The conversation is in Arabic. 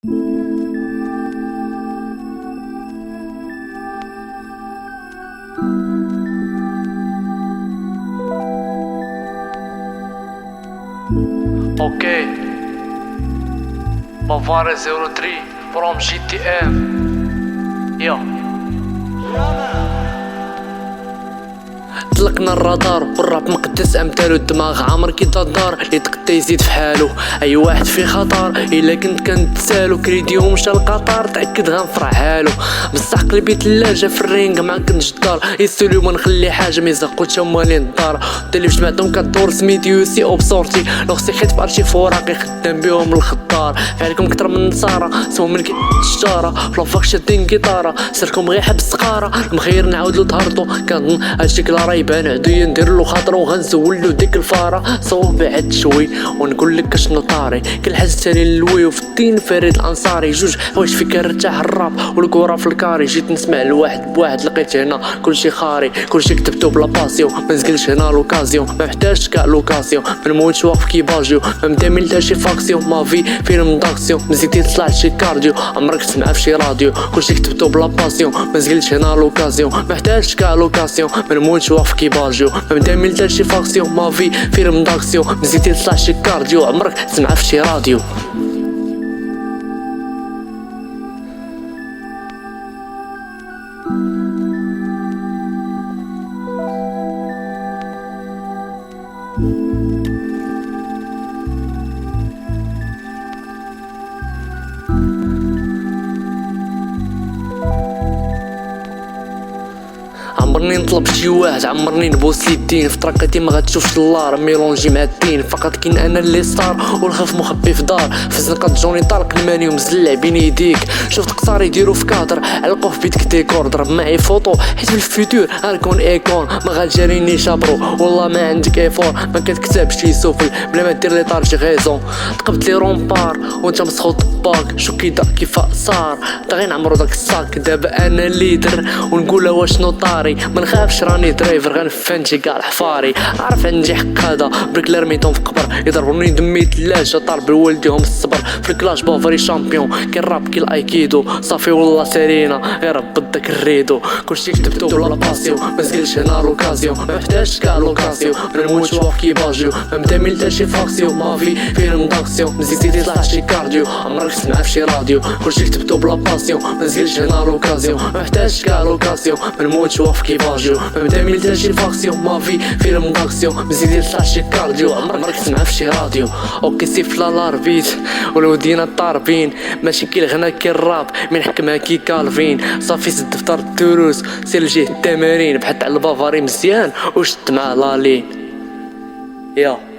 اوكي بافاري 03 فروم جي تي ام يا طلقنا الرادار والراب مقدس امثالو الدماغ عامر كي تدار اللي تقدا يزيد في حالو اي واحد في خطر الا كنت كنتسالو كريديو مشى القطار تاكد غنفرع حالو بصح قلبي تلاجة في الرينغ مع كنجدار يسولو ما نخلي حاجه ما يزقوش مالين الدار انت اللي جمعتهم كدور سميت يوسي اوبسورتي لو خيت في ارشيف وراقي خدام بيهم الخطار فعليكم كتر من النصارى سوا من الشجاره فلوفاك شادين كيطاره سيركم غير حبس سقاره مخير نعاود له طهرتو كنظن هادشي كلا راه يبان عدويا ندير له خاطر وغنزولو ديك الفاره صوب بعد شوي ونقول لك اشنو طاري كل حاجه تاني اللوي وفي الدين فريد الانصاري جوج حوايج فيك ارتاح الراب والكره في الكاري جيت نسمع لواحد بواحد لقيت هنا كلشي خاري كلشي كتبتو بلا باسيون ما نزقلش هنا لوكازيون ما محتاجش كاع لوكازيون ما نموتش واقف كي باجيو ما مدامل حتى شي فاكسيون ما في فيلم داكسيون مزيتي طلع شي كارديو عمرك تسمع في شي راديو كلشي كتبتو بلا باسيون ما نزقلش هنا لوكازيون ما محتاجش كاع لوكاسيون ما نموتش واقف كي باجيو ما مدامل حتى شي فاكسيون ما في فيلم داكسيون مزيتي طلع شي كارديو عمرك تسمع في شي راديو عمرني نطلب شي واحد عمرني نبوس يدين في طريقتي ما غتشوفش اللار ميلونجي مع الدين فقط كاين انا اللي ستار والخوف مخبي في دار في زنقة جوني طارق الماني ومزلع بين يديك شفت قصار يديرو في كادر علقو في بيتك ديكور ضرب معي فوطو حيت في الفيتور غنكون ايكون ما غتجاريني شابرو والله ما عندك ايفور ما كتكتبش شي سوفل بلا ما دير لي طار شي غيزون تقبت لي رومبار وانت مسخوط باك شو كيدا كيف صار غير نعمرو داك الصاك دابا انا ليدر ونقولها واشنو طاري ما نخافش راني درايفر غنفنتي كاع الحفاري عارف عندي حق هذا بريك رميتهم في قبر يضربوني دمي تلاجة طالب لوالديهم الصبر في الكلاش بافاري شامبيون كي الراب كي الايكيدو صافي والله سيرينا غير ربط داك الريدو كلشي كتبتو ولا باسيو ما نزقلش هنا لوكازيون ما محتاجش كاع لوكازيون ما نموتش واقف كي باجيو ما مدامل حتى شي فاكسيون ما في فيلم داكسيون مزيتي يطلع شي كارديو عمرك تسمع في شي راديو كلشي كتبتو بلا باسيون ما نزقلش هنا لوكازيون ما محتاجش كاع لوكازيون ما نموتش واقف كي باجيو ما مدامل حتى شي فاكسيون ما في فيلم داكسيون مزيتي يطلع شي كارديو عمرك تسمع في شي راديو اوكي سيفلا لاربيت ولو دينا طاربين ماشي كي الغنا كي الراب من حكمها كي كالفين صافي سد فطر الدروس سير لجيه التمارين بحث على البافاري مزيان وشد مع لالين يا